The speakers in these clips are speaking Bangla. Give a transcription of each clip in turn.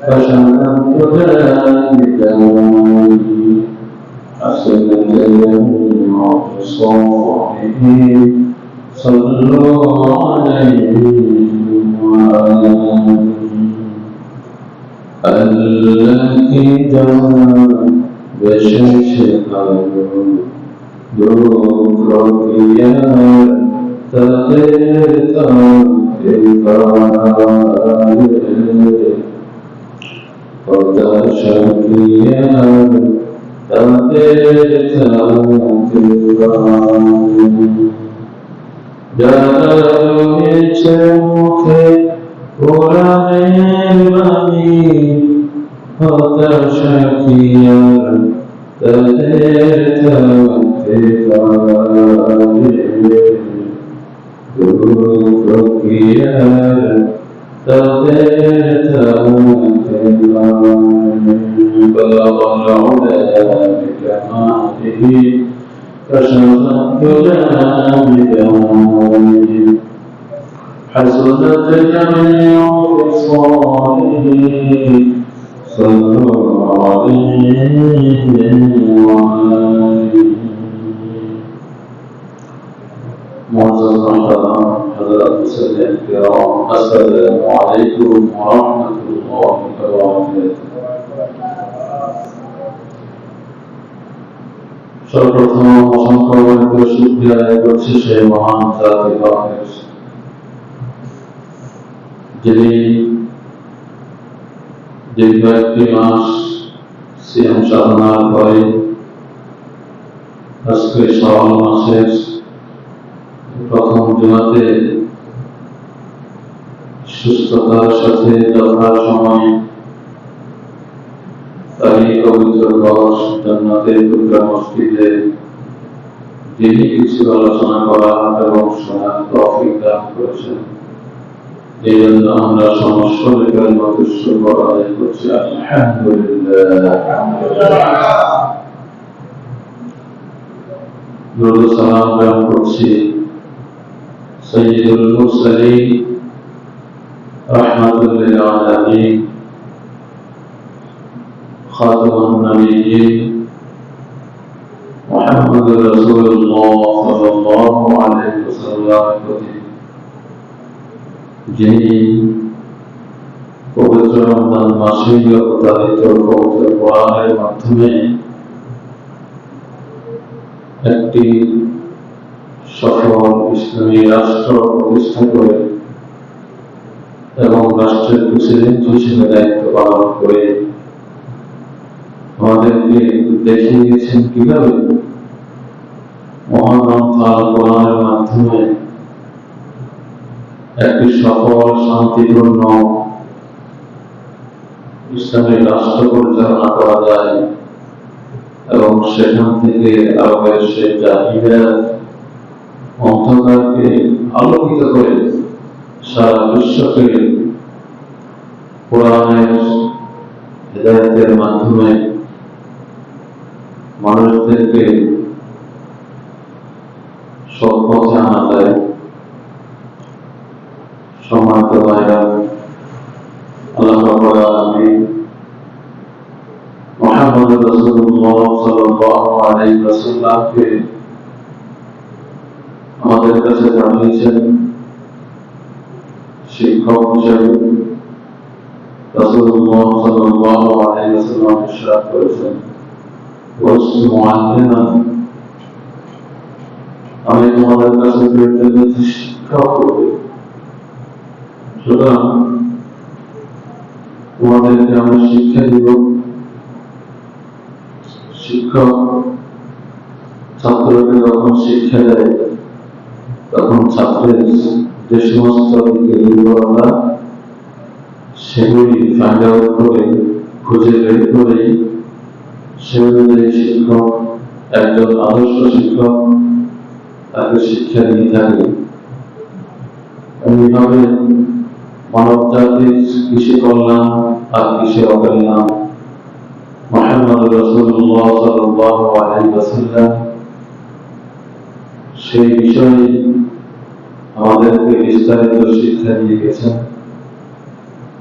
فشهدت ذلك حسنة جميع صالحه صلوا عليه وآله التي جاء بششها دوكريا تقيتا وتشكيا تقيتا যারা মুখে কোরআনের বাণী হতাশা কি আর তাদের থাকতে পারে দুঃখ কি আর তাদের থাকতে পারে بلغ العلا بكماله فشرت لنا بجماله حسنت جميع خصاله صلوا عليه وآله معزز محترم حضرات المسلمين الكرام السلام عليكم ورحمة الله وبركاته সর্বপ্রথম অসংখ্য শুকরিয়া আদায় করছি সেই মহান জাতির যিনি দীর্ঘ একটি মাস সিয়াম সাধনার পরে আজকে শাওয়াল মাসের প্রথম জুমাতে সুস্থতার সাথে যথার সময় তারই পবিত্র ঘর জান্নাতের টুকরা মসজিদে যিনি কিছু আলোচনা করা এবং শোনার তৌফিক দান করেছেন এই জন্য আমরা সমস্ত শুকর আদায় করছি আলহামদুলিল্লাহ। দুরূদ সালাম প্রেরণ করছি সাইয়্যিদুল মুরসালিন রাহমাতুল লিল আলামিন খাতামুন নবিয়্যিন মুহাম্মদুর রাসূলুল্লাহ সাল্লাল্লাহু আলাইহি ওয়াসাল্লাম যিনি পবিত্র রমজান মাসে অবতারিত পবিত্র কোরআনের মাধ্যমে একটি সফল ইসলামী রাষ্ট্র প্রতিষ্ঠা করে এবং রাষ্ট্রের প্রেসিডেন্ট হিসেবে দায়িত্ব পালন করে আমাদেরকে দেখিয়ে দিয়েছেন কিভাবে মহান গ্রন্থ আল কোরআনের মাধ্যমে একটি সফল শান্তিপূর্ণ ইসলামী রাষ্ট্র পরিচালনা করা যায় এবং সেখান থেকে আরবের সেই জাহিলিয়াত অন্ধকারকে আলোকিত করে সারা বিশ্বকে কোরআনের হিদায়াতের মাধ্যমে মানুষদেরকে সৎ পথে আনা যায়। সম্মানিত ভাইরা, আল্লাহ রাব্বুল আলামিন মুহাম্মদ রাসূলুল্লাহ সাল্লাল্লাহু আলাইহি ওয়াসাল্লামকে আমাদের কাছে পাঠিয়েছেন শিক্ষক হিসেবে। রাসূলুল্লাহ সাল্লাল্লাহু আলাইহি ওয়াসাল্লাম ইরশাদ করেছেন, ওয়াসতু মুআল্লিমান, আমি তোমাদের কাছে প্রেরিত শিক্ষক হবে। সুতরাং তোমাদেরকে আমরা শিক্ষা দিব। শিক্ষক ছাত্রকে যখন শিক্ষা দেয় তখন ছাত্রের যে সমস্ত দিকে দুর্বলতা সেগুলি ফাইন্ড আউট করে খুঁজে বের করে সে অনুযায়ী শিক্ষক, একজন আদর্শ শিক্ষক, তাকে শিক্ষা দিয়ে থাকে। এইভাবে মানব জাতির কিসে কল্যাণ আর কিসে অকল্যাণ মুহাম্মদ রাসূলুল্লাহ সাল্লাল্লাহু আলাইহি ওয়াসাল্লাম সেই বিষয়ে আমাদেরকে বিস্তারিত শিক্ষা দিয়ে গেছেন।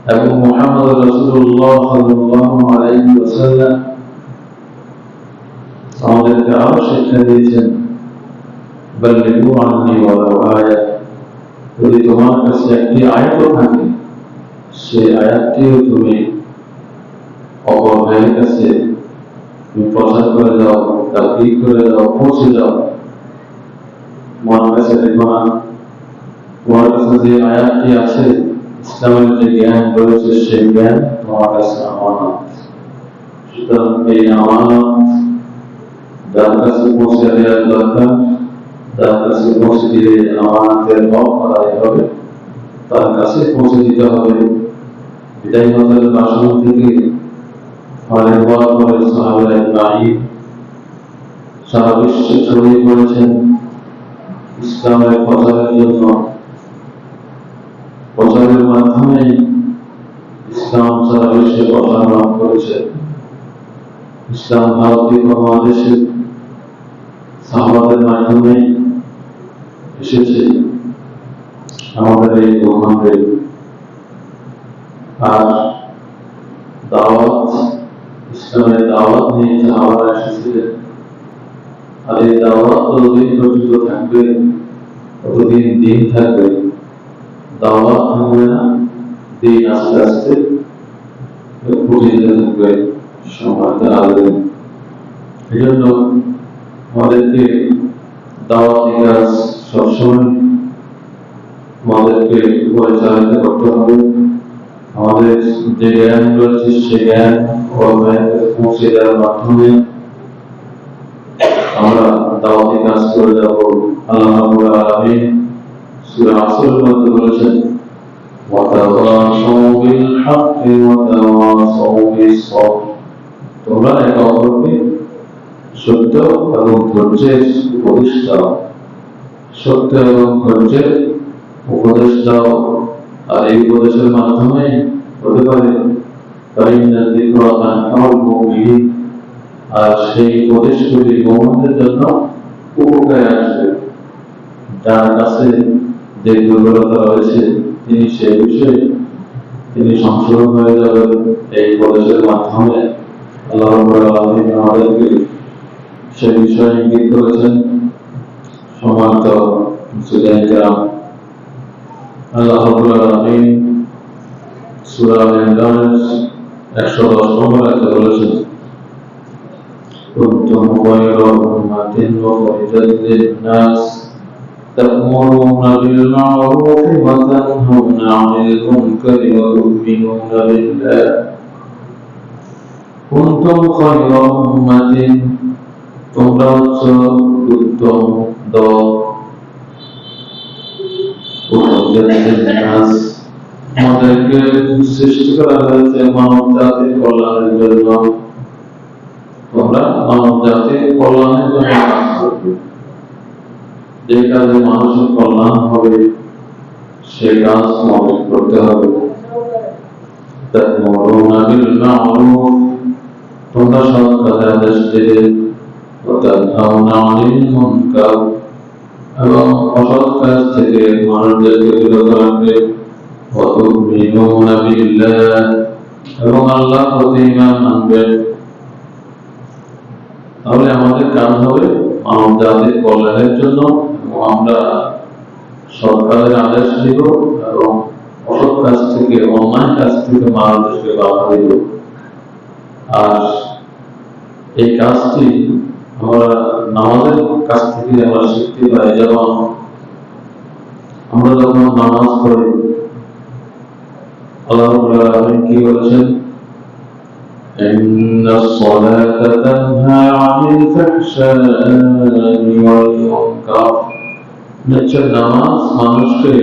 এবং মুহাম্মদ রাসূলুল্লাহ সাল্লাল্লাহু আলাইহি ওয়াসাল্লাম আমাদেরকে আরো শিক্ষা দিয়েছেন, বাল্লিগু আন্নি ওয়ালাউ আয়া, যদি তোমার কাছে একটি আয়াতও থাকে সেই আয়াতটিও তুমি অপর ভাইয়ের কাছে তুমি প্রচার করে দাও, তাবলীগ করে দাও, পৌঁছে দাও। তোমার কাছে দেখো না, তোমার কাছে যে আয়াতটি আছে, ইসলামের যে জ্ঞান রয়েছে সেই জ্ঞান তোমার কাছে আমানত। সুতরাং এই আমানত যার কাছে পৌঁছে দেওয়ার দরকার, যার কাছে পৌঁছে দিলে আমানতের হক আদায় হবে, তার কাছে পৌঁছে দিতে হবে। বিদায় হজের ভাষণ থেকে সাহাবায়ে ইকরাম সারা বিশ্বে ছড়িয়ে পড়েছেন ইসলামের প্রচারের জন্য। প্রচারের মাধ্যমে ইসলাম সারা বিশ্বে প্রচার লাভ করেছে। ইসলাম ভারতীয় উপমহাদেশে সাহাবাদের মাধ্যমে এসেছে আমাদের এই উপমহাদেশে। আর দাওয়াত, ইসলামের দাওয়াত নিয়ে সাহাবারা এসেছিলেন। আর এই দাওয়াত যতদিন পর্যন্ত থাকবে ততদিন দিন থাকবে, দাওয়াত থাকবে না, দিন আস্তে আস্তে প্রতিদিন থাকবে, সময়টা আসবে। এই জন্য আমাদেরকে দাওয়াতি কাজ সবসময় আমাদেরকে পরিচালিত করতে হবে। আমাদের যে জ্ঞান রয়েছে সেই জ্ঞান পৌঁছে দেওয়ার মাধ্যমে আমরা দাওয়াতি কাজ করে যাব। আল্লাহ রাব্বুল আলামিন সূরা আসরের মধ্যে বলেছেন, ওয়াতাওয়াসাউ বিল হাক্কি ওয়াতাওয়াসাউ বিস সবর, তোমরা একে অপরকে সত্য এবং ধৈর্যের উপদেশ দাও, সত্য এবং ধৈর্যের উপদেশ দাও। আর এই উপদেশের মাধ্যমে হতে পারে আর সেই উপদেশগুলি মুমিনদের জন্য উপকারে আসবে। যার কাছে যে দুর্বলতা রয়েছে তিনি সে বিষয়ে তিনি সংশোধন হয়ে যাবেন এই উপদেশের মাধ্যমে। আল্লাহ রাব্বুল আলামিন আমাদেরকে সে বিষয়ে ইঙ্গিত করেছেন। সম্মানিত মুসলিম কিরাম, আল্লাহ রাব্বুল আলামিন সূরা আল-ইমরানের 110 নম্বর আয়াতে বলেছেন, কুনতুম খায়রা উম্মাতিন উখরিজাত লিন-নাস তা'মুরুনা বিল মা'রুফি ওয়া তানহাউনা 'আনিল মুনকারি ওয়া তু'মিনুনা বিল্লাহ। কুনতুম খায়রা উম্মাতিন, তোমরা হচ্ছ উত্তম দল, আমাদেরকে সৃষ্টি করা হয়েছে মানব জাতির কল্যাণের জন্য। তোমরা মানব জাতির কল্যাণের জন্য কাজ করবে। যে কাজে মানুষের কল্যাণ হবে সে কাজ আমাদের করতে হবে। তা'মুরুনা বিল মা'রুফ, তোমরা সৎ কাজের আদেশ দিবে, ওয়া তানহাউনা 'আনিল মুনকার, এবং অসৎ কাজ থেকে মানুষদেরকে বিরত রাখবে। ওয়া তু'মিনুনা বিল্লাহ, এবং আল্লাহর প্রতি ঈমান আনবে। তাহলে আমাদের কাজ হবে মানব জাতির কল্যাণের জন্য, এবং আমরা সৎ কাজের আদেশ দিব এবং অসৎ কাজ থেকে, অন্যায় কাজ থেকে মানুষদেরকে বাধা দিব। আর এই কাজটি আমরা নামাজের কাছ থেকে আমরা শিখতে পাই। যেমন আমরা যখন নামাজ পড়ি, আল্লাহ রাব্বুল আলামিন কি বলেছেন, ইন্নাস সালাতা তানহা আনিল ফাহশাই ওয়াল মুনকার, নিশ্চয় নামাজ মানুষকে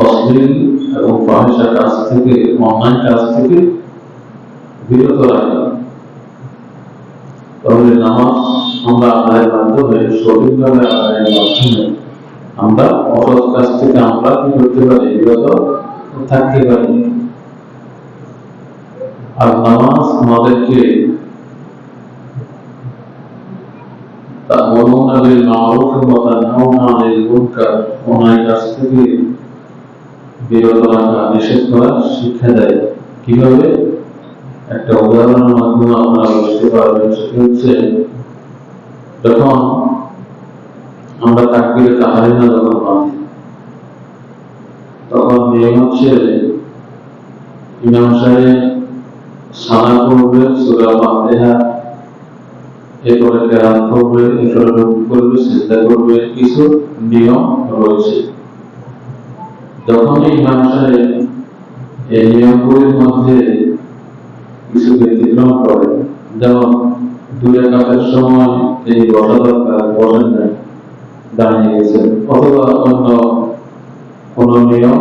অশ্লীল এবং ফাহিশা কাজ থেকে, অন্যায় কাজ থেকে বিরত রাখে। তাহলে নামাজ আমরা আদায়ের মাধ্যমে, সঠিকভাবে আদায়ের মাধ্যমে আমরা অসৎ কাজ থেকে আমরা কি করতে পারি, বিরত থাকতে পারি। আর নামাজ আমাদেরকে তা'মুরুনা বিল মা'রুফ ওয়া তানহাউনা 'আনিল মুনকার, অন্যায় কাজ থেকে বিরত রাখা, নিষেধ করা শিক্ষা দেয়। কিভাবে? একটা উদাহরণের মাধ্যমে আপনারা বুঝতে পারবেন। সেটা হচ্ছে, যখন আমরা তাকবীরে তাহরিমা যখন বাঁধি, তখন নিয়ম হচ্ছে ইমাম সাহেব সানা করবে, সূরা ফাতিহা, এরপরে কেরাত করবে, এরপরে রুকু করবে, সিজদা করবে, কিছু নিয়ম রয়েছে। যখন ইমাম সাহেব এই নিয়মগুলির মধ্যে কিছু ব্যতিক্রম করে, যেমন 2 রাকাতের সময় তিনি বসা দরকার, বসেন নাই, দাঁড়িয়ে গেছেন, অথবা অন্য কোন নিয়ম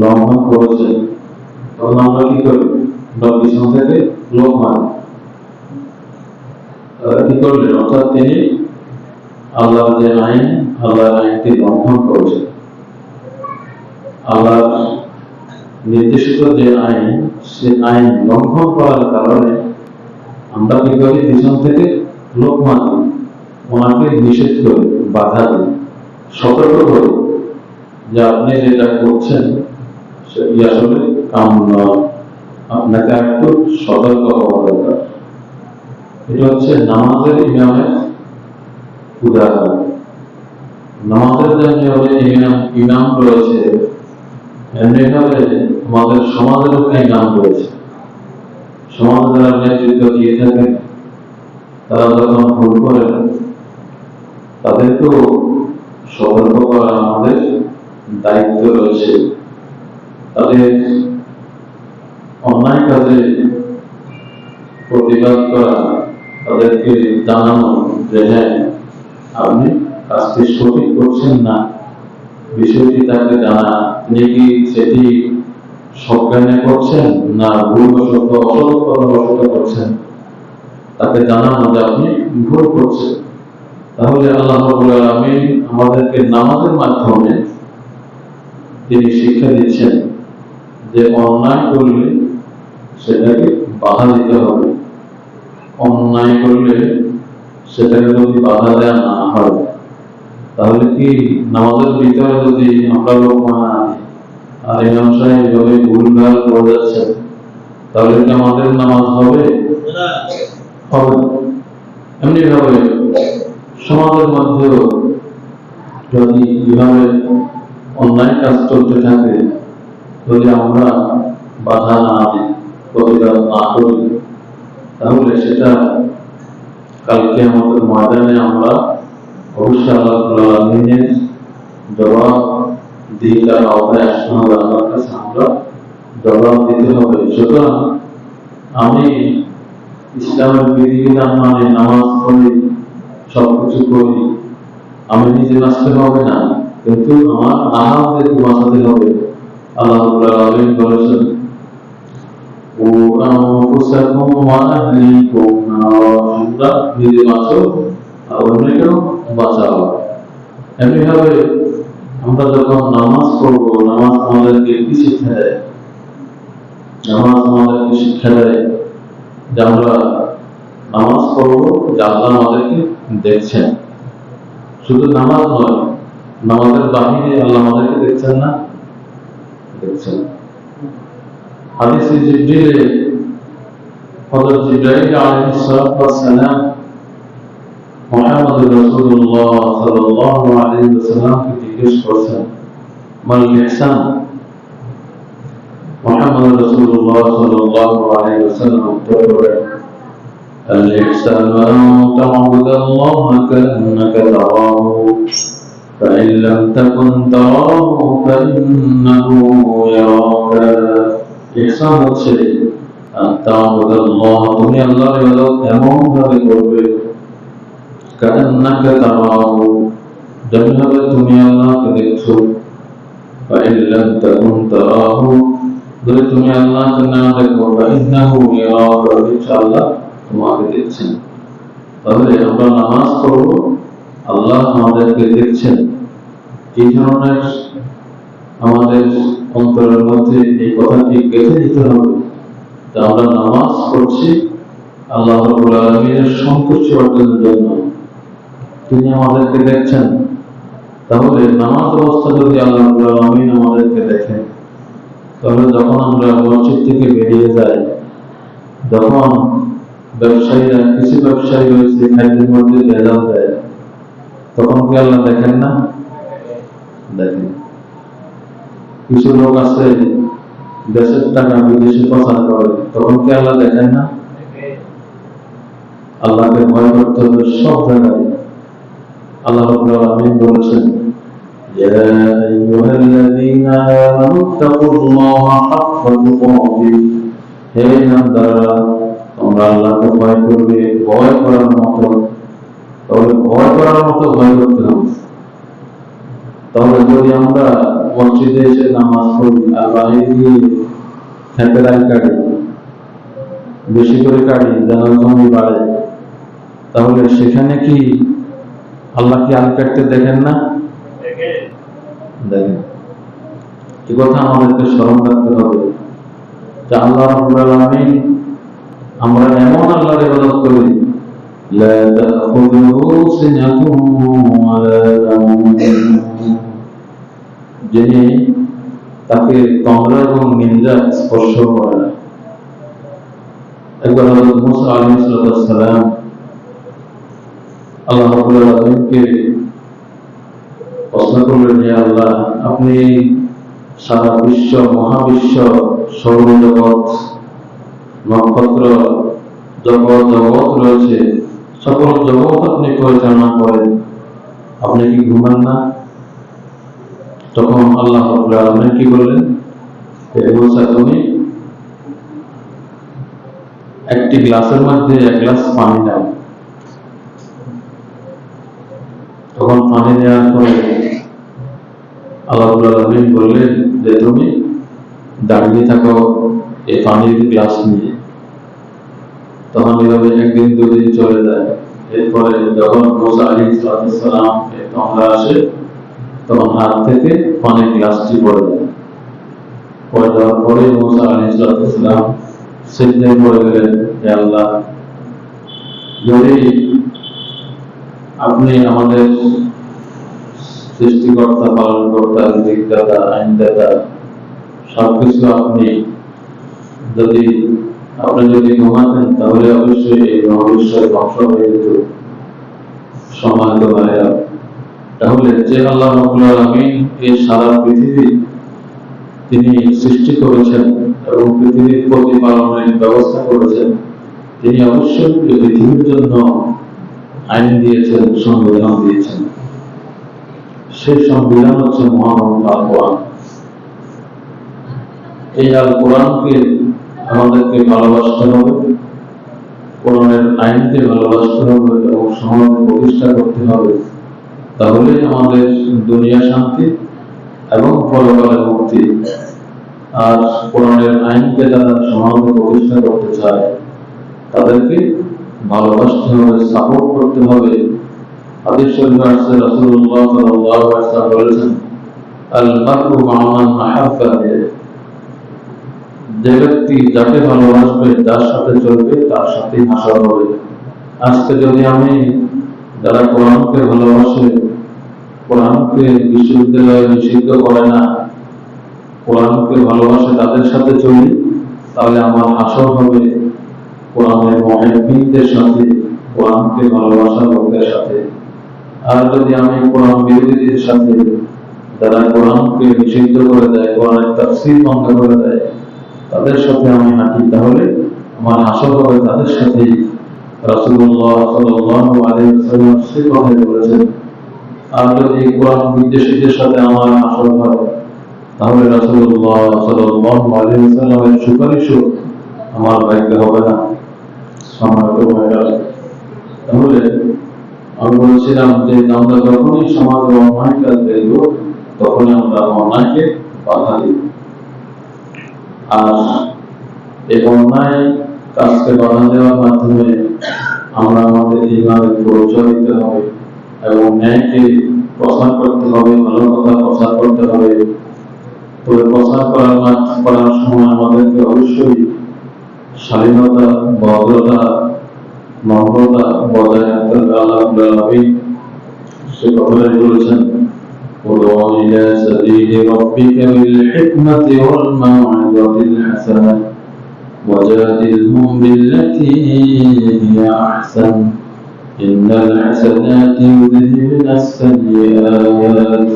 লঙ্ঘন করেছেন, তখন আমরা কি করি? পিছন থেকে লোক মারি। কি করলেন? অর্থাৎ তিনি আল্লাহর যে আইন, আল্লাহর আইনটি লঙ্ঘন করেছেন। আল্লাহর নির্দেশিত যে আইন, সে আইন লঙ্ঘন করার কারণে আমরা কি করি? পিছন থেকে লোক মারি, ওনাকে নিষেধ করি, বাধা দিই, সতর্ক করি যে আপনি যেটা করছেন সেটি আসলে কাম নয়, আপনাকে একটু সতর্ক হওয়া দরকার। এটা হচ্ছে নামাজের ইমামের উদাহরণ। নামাজের যে ইমাম রয়েছে, এমনিভাবে আমাদের সমাজের একটা ইমাম রয়েছে। সমাজে যারা নেতৃত্ব দিয়ে থাকেন, তারা যখন ভুল করেন, তাদেরকেও সতর্ক করা আমাদের দায়িত্ব রয়েছে। তাদের অন্যায় কাজে প্রতিবাদ করা, তাদেরকে জানানো যে হ্যাঁ, আপনি কাজটি সঠিক করছেন না, বিষয়টি তাকে জানা। তিনি কি সেটি সজ্ঞানে করছেন না ভুলবশত, অসতর্কতাবশত করছেন, তাকে জানানো যে আপনি ভুল করছেন। তাহলে আল্লাহ রাব্বুল আলামিন আমাদেরকে নামাজের মাধ্যমে তিনি শিক্ষা দিচ্ছেন যে অন্যায় করলে সেটাকে বাধা দিতে হবে। অন্যায় করলে সেটাকে যদি বাধা দেওয়া না হয়, তাহলে কি নামাজের ভিতরে যদি আমরা লোক মানা আর ইমাম সাহেব এভাবে ভুলভাল করে যাচ্ছেন, তাহলে কি আমাদের নামাজ হবে? হবে। এমনি ভাবে সমাজের মধ্যেও যদি এভাবে অন্যায় কাজ চলতে থাকে, যদি আমরা বাধা না দিই, প্রতিবাদ না করি, তাহলে সেটা কালকে আমাদের ময়দানে আমরা অবশ্যই আল্লাহ রাব্বুল আলামিনের জবাব দিয়ে তার আওতায় আসতে হবে। আল্লাহর কাছে আমরা জবাব দিতে হবে। সুতরাং আমি ইসলামের বিধিবিধান মানে নামাজ পড়ি, সবকিছু করি, আমি নিজে বাঁচতে হবে না, কিন্তু আমার আহামদেরকে বাঁচাতে হবে। আল্লাহ রাব্বুল আলামিন বলেছেন, ও আনফুসাকুম ওয়া আহলিকুম নারা, তোমরা নিজে বাঁচো আর অন্যকেও বাঁচাও। এমনিভাবে আমরা যখন নামাজ পড়বো, নামাজ আমাদেরকে কি শিক্ষা দেয়? নামাজ আমাদেরকে শিক্ষা দেয় যে আমরা নামাজ পড়বো, যে আল্লাহ আমাদেরকে দেখছেন। শুধু নামাজ নয়, নামাজের বাহিরে আল্লাহ আমাদেরকে দেখছেন না? দেখছেন। হাদিসে জিবরিলে হযরত জিবরাইল আলাইহিস সালাম মুহাম্মদ রাসূলুল্লাহ সাল্লাল্লাহু আলাইহি ওয়াসাল্লামকে জিজ্ঞেস করছেন, মাল ইহসান? মুহাম্মদ রাসূলুল্লাহ সাল্লাল্লাহু আলাইহি ওয়াসাল্লাম উত্তর করেন, আল ইহসান আন তা'বুদাল্লাহা কান্নাকা তারাহু فإن لم تكن تراه فإنه يراك। ইহসান হচ্ছে আন তা'বুদাল্লাহ, তুমি আল্লাহর ইবাদত এমন ভাবে করবে, কান্নাকা তারাহু, যেভাবে তুমি আল্লাহকে দেখছো। فإن لم تكن تراه, যদি তুমি আল্লাহকে না দেখো, فإنه يراك, ইনশাআল্লাহ তোমাকে দেখছেন। তাহলে আমরা নামাজ পড়ব, আল্লাহ আমাদেরকে দেখছেন। এই ধরনের আমাদের অন্তরের মধ্যে এই কথাটি গেঁথে দিতে হবে যে আমরা নামাজ পড়ছি আল্লাহ রাব্বুল আলামিনের সন্তুষ্টি অর্জনের জন্য। তিনি আমাদেরকে দেখছেন, তাহলে নামাজ অবস্থা যদি আল্লাহ রাব্বুল আলামিন আমাদেরকে দেখেন, তাহলে যখন আমরা মসজিদ থেকে বেরিয়ে যাই, যখন ব্যবসায়ীরা, কিছু ব্যবসায়ী রয়েছে খাদ্যের মধ্যে ভেজাল দেয়, তখন কি আল্লাহ দেখেন না? দেখেন। কিছু লোক আছে দেশের টাকা বিদেশে পাচার করে, তখন কি আল্লাহ দেখেন না? আল্লাহকে ভয় করতে হবে সব জায়গায়। আল্লাহ রাব্বুল আলামিন বলেছেন, ইয়া আইয়ুহাল্লাযীনা আমানু তাকুল্লাহা হাক্কা তুকাতিহি, হে ইমানদাররা, তোমরা আল্লাহকে ভয় করবে, ভয় করার মতো। তাহলে ভয় করার মতো ভয় করতে হবে। তাহলে যদি আমরা মসজিদে এসে নামাজ পড়ি আর বাইরে গিয়ে খেতের আইল কাটি, বেশি করে কাটি যেন জমি বাড়ে, তাহলে সেখানে কি আল্লাহ কি আইল কাটতে দেখেন না? দেখেন। এ কথা আমাদেরকে স্মরণ রাখতে হবে যে আল্লাহ রাব্বুল আলামিন, আমরা এমন আল্লাহর ইবাদত করি, লা তাখুযুহু সিনাতুন ওয়ালা নাওম, যিনি তাকে তন্দ্রা এবং নিদ্রা স্পর্শ করে না। একবার হযরত মুসা আলাইহিস সালাম আল্লাহ রাব্বুল আলামিনকে প্রশ্ন করলেন, হে আল্লাহ, আপনি সারা বিশ্ব, মহাবিশ্ব, সৌরজগৎ, নক্ষত্র জগৎ রয়েছে, সকল জগৎ আপনি পরিচালনা করেন, আপনি কি ঘুমান না? তখন আল্লাহ রাব্বুল আলামিন কি বললেন, হে মুসা, তুমি একটি গ্লাসের মধ্যে এক গ্লাস পানি দাও। তখন পানি দেওয়ার পরে আল্লাহ রাব্বুল আলামিন বললেন যে তুমি দাঁড়িয়ে থাকো এই পানির গ্লাস নিয়ে। তখন এভাবে একদিন দুদিন চলে যায়। এরপরে যখন মুসা আলাইহিস সালাম তন্দ্রা আসে, তখন হাত থেকে পানির গ্লাসটি পড়ে যায়। পড়ে যাওয়ার পরে মুসা আলাইহিস সালাম সিজদায় পড়ে গেলেন, হে আল্লাহ, যদি আপনি আমাদের সৃষ্টিকর্তা, পালনকর্তা, দিকদাতা, আইনদাতা, সবকিছু আপনি, যদি ঘুমাতেন তাহলে অবশ্যই এই মহাবিশ্বের ধ্বংস হয়ে যেত। সম্মানিত ভাইরা, তাহলে যে আল্লাহ রাব্বুল আলামিন এই সারা পৃথিবী তিনি সৃষ্টি করেছেন এবং পৃথিবীর প্রতিপালনের ব্যবস্থা করেছেন, তিনি অবশ্যই এই পৃথিবীর জন্য আইন দিয়েছেন, সংবিধান দিয়েছেন। সেই সংবিধান হচ্ছে মহান আল কোরআন। এই আল কোরআনকে আমাদেরকে ভালোবাসতে হবে, কোরআনের আইনকে ভালোবাসতে হবে এবং সমাজে প্রতিষ্ঠা করতে হবে। তাহলে আমাদের দুনিয়া শান্তি এবং পরকালে মুক্তি। আর কোরআনের আইনকে যারা সমাজে প্রতিষ্ঠা করতে চায়, তাদেরকে ভালোবাসতে হবে, সাপোর্ট করতে হবে। হাদিস শরীফে আছে, রাসূলুল্লাহ সাল্লাল্লাহু আলাইহি ওয়াসাল্লাম বলেছেন, আল মারউ মা মান আহাব্বা, যে ব্যক্তি যাকে ভালোবাসবে, যার সাথে চলবে, তার সাথেই হাসর হবে। আজকে যদি আমি যারা কোরআনকে ভালোবাসে, কোরআনকে বিশ্ববিদ্যালয়ে নিষিদ্ধ করে না, কোরআনকে ভালোবাসে, তাদের সাথে চলি, তাহলে আমার হাসর হবে কোরআনের মুহিব্বিনদের সাথে, কোরআনকে ভালোবাসা লোকদের সাথে। আর যদি আমি কোরআন বিরোধীদের সাথে, যারা কোরআনকে নিষিদ্ধ করে দেয়, কোরআনের তাফসীর বন্ধ করে দেয়, তাদের সাথে আমি হাঁটি, তাহলে আমার হাসর হবে তাদের সাথেই। রাসূলুল্লাহ সাল্লাল্লাহু আলাইহি ওয়াসাল্লাম সে কথাই বলেছেন। আর যদি কোরআন বিদ্বেষীদের সাথে আমার হাসর হয়, তাহলে রাসূলুল্লাহ সাল্লাল্লাহু আলাইহি ওয়াসাল্লামের সুপারিশও আমার ভাগ্যে হবে না। সম্মানিত ভাইরা, তাহলে আমি বলছিলাম যে আমরা যখনই সমাজে অন্যায় কাজ দেখব, তখনই আমরা অন্যায়কে বাধা দিব। আর এই অন্যায় কাজকে বাধা দেওয়ার মাধ্যমে আমরা আমাদের ঈমানের পরিচয় দিতে হবে এবং ন্যায়কে প্রচার করতে হবে, ভালো কথা প্রচার করতে হবে। তবে প্রচার করার সময় আমাদেরকে অবশ্যই শালীনতা, ভদ্রতা, নম্রতা বজায় রাখতে হবে। আল্লাহ রাব্বুল আলামিন সে কথাটাই বলেছেন, ادع إلى سبيل ربك بالحكمة والموعظة الحسنة وجادلهم بالتي هي أحسن إن الحسنات يذهبن السيئات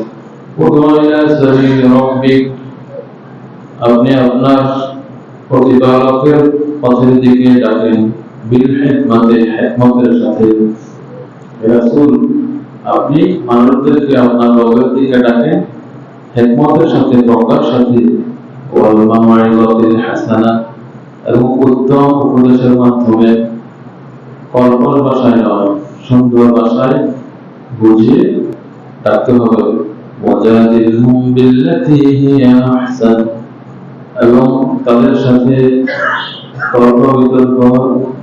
ادع إلى سبيل ربك আপনি আপনার প্রতিপালকের পথের দিকে ডাকেন বিল হিকমতে হিকমতের সাথে রাসূল আপনি মানুষদেরকে আপনার রবের দিকে ডাকেন হিকমতের সাথে প্রজ্ঞার সাথে ওয়াল মাওয়াইযাতিল হাসানা এবং উত্তম উপদেশের মাধ্যমে কল্পনা ভাষায় নয় সুন্দর ভাষায় বুঝিয়ে ডাকতে হবে ওয়াজাদিলহুম বিল্লাতি হিয়া আহসান এবং তাদের সাথে তর্ক বিতর্ক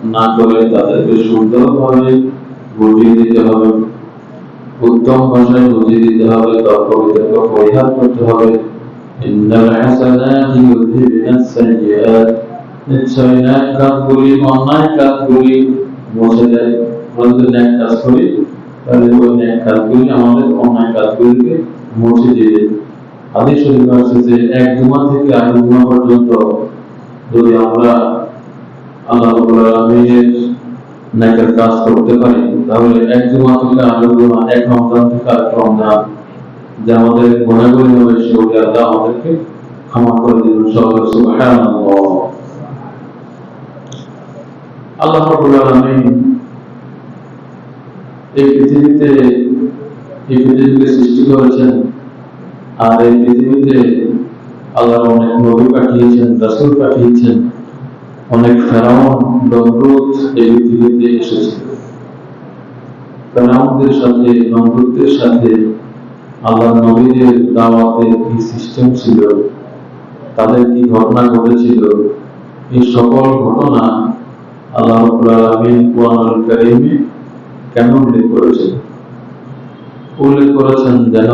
না করে তাদেরকে সুন্দরভাবে বুঝিয়ে দিতে হবে উত্তম ভাষায় বুঝিয়ে দিতে হবে তর্ক বিতর্ক পরিহার করতে হবে ইন্নাল হাসানাতি ইউযহিবনাস সাইয়্যাত নিশ্চয় ন্যায় কাজগুলি অন্যায় কাজগুলি মুছে দেয় আমরা যদি ন্যায় কাজ করি তাহলে ওই ন্যায় কাজগুলি আমাদের অন্যায় কাজগুলিকে মুছে দিয়ে হাদিস শরীফে আছে যে এক জুমা থেকে আরেক জুমা পর্যন্ত যদি আমরা আল্লাহ রাব্বুল আলামিনের নেকের কাজ করতে পারি তাহলে এক জুমা থেকে আরেক জুমা এক রমজান থেকে আরেক রমজান যে আমাদের গুনাহগুলি হবে সেগুলি আল্লাহ আমাদেরকে ক্ষমা করে দিবেন সকলে সুবহানাল্লাহ আল্লাহ রাব্বুল আলামিন এই পৃথিবীতে সৃষ্টি করেছেন আর এই পৃথিবীতে আল্লাহ অনেক নবী পাঠিয়েছেন রাসূল পাঠিয়েছেন অনেক ফেরাউন নমরুদ এই পৃথিবীতে এসেছে ফেরাউনদের সাথে নমরুদদের সাথে আল্লাহ নবীদের দাওয়াতের কি সিস্টেম ছিল তাদের কি ঘটনা ঘটেছিল এই সকল ঘটনা আল্লাহ রাব্বুল আলামিন কুরআনুল কারীমে কেন উল্লেখ করেছেন যেন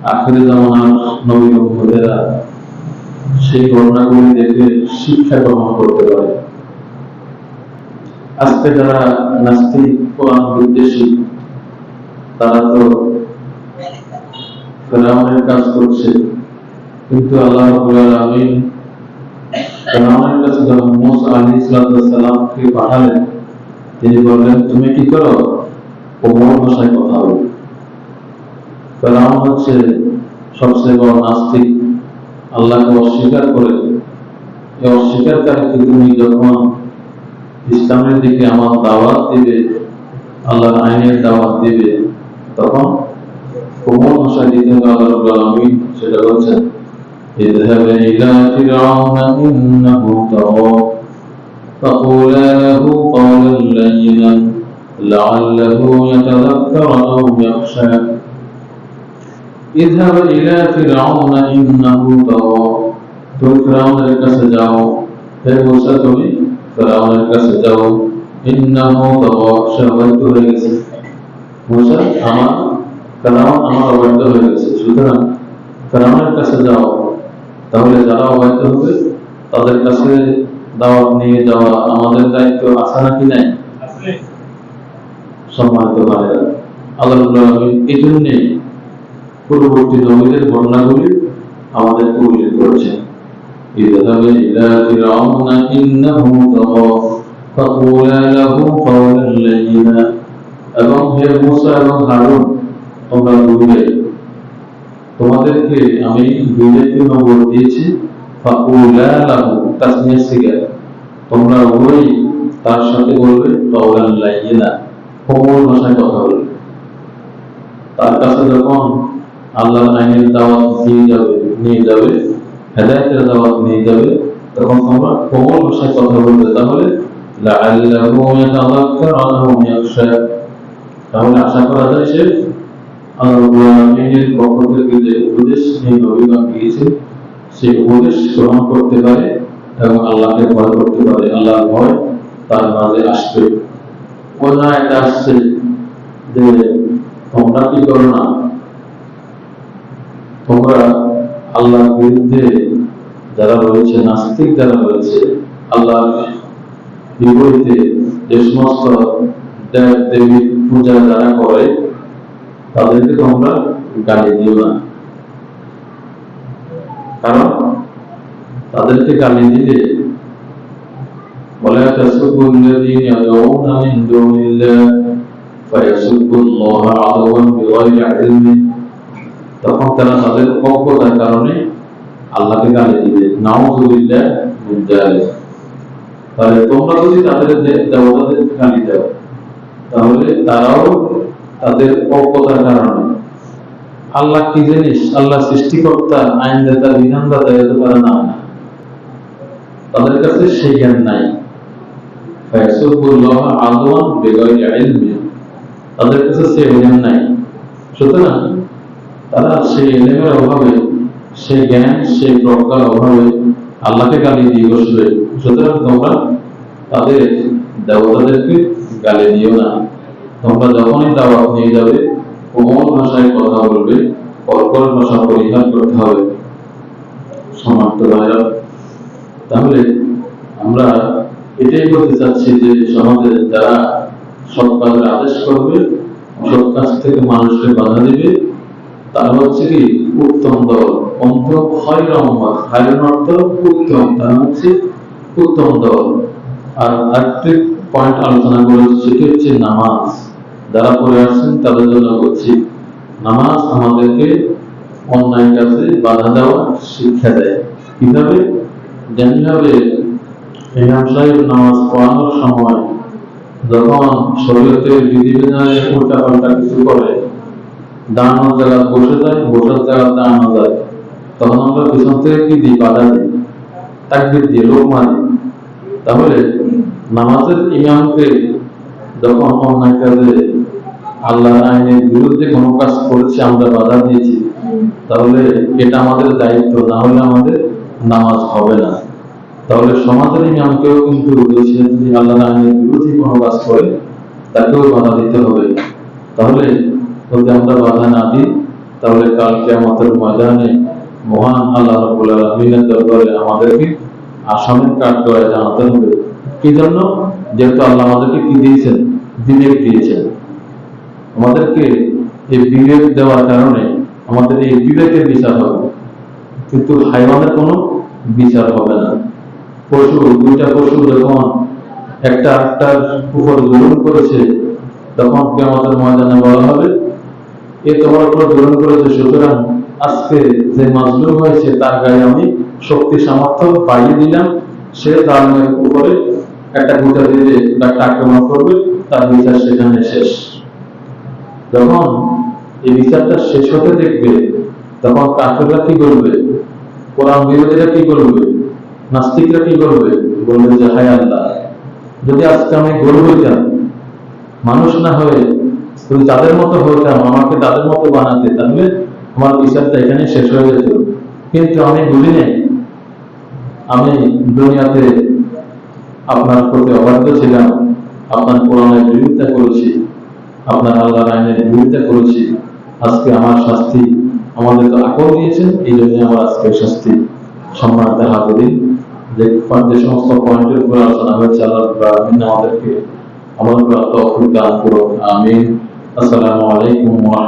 আখিরে জামানার নবী উম্মতেরা সেই ঘটনাগুলি দেখে শিক্ষা গ্রহণ করতে পারে আজকে যারা নাস্তিক কোরআন বিদ্বেষী তারা তো ফেরাউনের কাজ করছে কিন্তু আল্লাহ রাব্বুল আলামিন ফেরাউনের কাছে যখন মূসা আলাইহিস সালামকে পাঠালেন তিনি বললেন তুমি কি করো কোমল ভাষায় কথা বলো ফেরাউন হচ্ছে সবচেয়ে বড় নাস্তিক আল্লাহকে অস্বীকার করে এই অস্বীকারকারীকে তুমি যখন ইসলামের দিকে আমার দাওয়াত দিবে আল্লাহর আইনের দাওয়াত দিবে তখন কোমল ভাষায় দিতে হবে আল্লাহ রাব্বুল আলামিন সেটা বলছেন اذهب إلى فرعون إنه طغى فقولا له قولا لينا لعله يتذكر أو يخشى اذهب إلى فرعون إنه طغى तुम ফেরাউনের কাছে যাও হে মূসা তুমি ফেরাউনের কাছে যাও ইন্নাহু তাগা সে অবাধ্য হয়ে গেছে মূসা ফেরাউন আমার অবাধ্য হয়ে গেছে সুতরাং ফেরাউনের কাছে যাও তাহলে যারা অবাধ্য হবে তাদের কাছে দাওয়াত নিয়ে যাওয়া আমাদের দায়িত্ব আছে নাকি নাই সম্মানিত ভাইরা আল্লাহ রাব্বুল আলামিন এই জন্যে পূর্ববর্তী নবীদের ঘটনাগুলি আমাদেরকে উল্লেখ করেছেন اذهب إلى فرعون إنه طغى فقولا له قولا لينا এবং হে মূসা এবং হারুন তোমরা দুইজন তোমাদেরকে আমি দুইজনকে নবুয়ত দিয়েছি ফাকুলা লাহু তাসমিয়া সিগা তোমরা ওই তার সাথে বলবে কাওলান লাইয়িনা কোমল ভাষায় কথা বলবে তার কাছে যখন আল্লাহর আইনের দাওয়াত নিয়ে যাবে হেদায়েতের দাওয়াত নিয়ে যাবে তখন তোমরা কোমল ভাষায় কথা বলবে তাহলে লাআল্লাহু ইয়াতাযাক্কারু আও ইয়াখশা তাহলে আশা করা যায় সে আল্লাহ রাব্বুল আলামিনের পক্ষ থেকে যে উপদেশ এই নবীগণ দিয়েছে সেই উপদেশ গ্রহণ করতে পারে এবং আল্লাহকে ভয় করতে পারে আল্লাহর ভয় তার মাঝে আসবে ওনা এটা আসছে যে তোমরা কি করো না তোমরা আল্লাহর বিরুদ্ধে যারা রয়েছে নাস্তিক যারা রয়েছে আল্লাহর বিপরীতে যে সমস্ত দেব দেবী পূজা যারা করে তাদেরকে তোমরা গালি দিও না। কারণ তাদেরকে গালি দিলে ولا تسبوا الذين يدعون من دون الله فيسبوا الله عدوا بغير علم, তখন তারা তাদের অজ্ঞতার কারণে আল্লাহকে গালি দিবে। নাউযুবিল্লাহ মিন যালিক। তাহলে তোমরা যদি তাদের দেবতাদের গালি দাও তাহলে তারাও তাদের অজ্ঞতার কারণে, আল্লাহ কি জিনিস, আল্লাহ সৃষ্টিকর্তা, আইনদাতা, বিধানদাতা, এত পারে না, তাদের কাছে সেই জ্ঞান নাই। ফায়াসুবুল্লাহ আদওয়ান বিগাইরি ইলমি, তাদের কাছে সেই জ্ঞান নাই। সুতরাং তারা সেই ইলমের অভাবে, সেই জ্ঞান, সেই প্রজ্ঞার অভাবে আল্লাহকে গালি দিয়ে বসবে। সুতরাং তোমরা তাদের দেবতাদেরকে গালি দিও না। তোমরা যখনই দাওয়াত নিয়ে যাবে কোমল ভাষায় কথা বলবে, কর্কশ ভাষা পরিহার করতে হবে। সমাপ্ত ভাইরা, তাহলে আমরা এটাই বলতে চাচ্ছি যে সমাজে যারা সৎ কাজের আদেশ করবে, অসৎ কাজ থেকে মানুষকে বাধা দিবে, তারা হচ্ছে কি উত্তম দল। উত্তম, তারা হচ্ছে উত্তম দল। আর আরেকটি পয়েন্ট আলোচনা করেছি, সেটি হচ্ছে নামাজ। যারা পড়ে আসছেন তাদের জন্য বলছি, নামাজ আমাদেরকে অন্যায় কাজে বাধা দেওয়া শিক্ষা দেয়। কিভাবে? যেভাবে ইমাম সাহেব নামাজ পড়ানোর সময় যখন শরীয়তের বিধিবিধানে উল্টাপাল্টা কিছু করে, দাঁড়ানোর জায়গা বসে যায়, বসার জায়গা দাঁড়ানো যায়, তখন আমরা পিছন থেকে কি দিই? বাধা দিই, তাকবীর দিয়ে লোক মারি। তাহলে নামাজের ইমামকে যখন অন্যায় কাজে, আল্লাহর আইনের বিরুদ্ধে কোনো কাজ করেছে, আমরা বাধা দিয়েছি, তাহলে এটা আমাদের দায়িত্ব, না হলে আমাদের নামাজ হবে না। তাহলে সমাজের ইমামকেও কিন্তু যদি আল্লাহর আইনের বিরুদ্ধে কোনো কাজ করে, তাকেও বাধা দিতে হবে। তাহলে যদি আমরা বাধা না দিই, তাহলে কাল কিয়ামতের ময়দানে মহান আল্লাহ রাব্বুল আলামিনের দরবারে আমাদেরকে আসামের কাঠগড়ায় জানাতে হবে। কি জন্য? যেহেতু আল্লাহ আমাদেরকে কি দিয়েছেন? বিবেক দিয়েছেন। আমাদেরকে এই বিবেক দেওয়ার কারণে আমাদের এই বিবেকের বিচার হবে, কিন্তু হাইওয়ানের কোনো বিচার হবে না। পশু, দুইটা পশু যখন একটা আরেকটার উপর জুলুম করেছে, তখন কিয়ামতের ময়দানে বলা হবে, এ তোমার উপর জুলুম করেছে, সুতরাং আজকে যে মাজলুম হয়েছে তার গায়ে আমি শক্তি সামর্থ্য বাড়িয়ে দিলাম, সে জালেমের উপরে একটা গুটা দিয়ে একটা আক্রমণ করবে, তার বিচার সেখানে শেষ। যখন এই বিচারটা শেষ হতে দেখবে, তখন কাফেররা কি করবে? কোরআন বিরোধীরা কি করবে? নাস্তিকরা কি করবে? বলবে যে হায় আল্লাহ, যদি আজকে আমি গরু হইতাম, মানুষ না হয়ে যদি তাদের মতো হইতাম, আমাকে তাদের মতো বানাতে, তাহলে আমার বিচারটা এখানে শেষ হয়ে যেত। কিন্তু আমি বুঝি নাই, আমি দুনিয়াতে আপনার প্রতি অবাধ্য ছিলাম, আপনার কোরআনের বিরোধিতা করেছি, আপনার আল্লাহর আইনের বিরোধিতা করেছি। আজকে আমার শাস্তি, আমাদের তো আকল দিয়েছেন, এই জন্য আমার আজকে শাস্তি। সম্মানিত হাজিরিন, যে সমস্ত পয়েন্টের উপর আলোচনা হয়েছে, আল্লাহ আমাদেরকে আমল করার তৌফিক দান করুন। আমিন। আসসালামু আলাইকুম ওয়া রাহমাতুল্লাহ।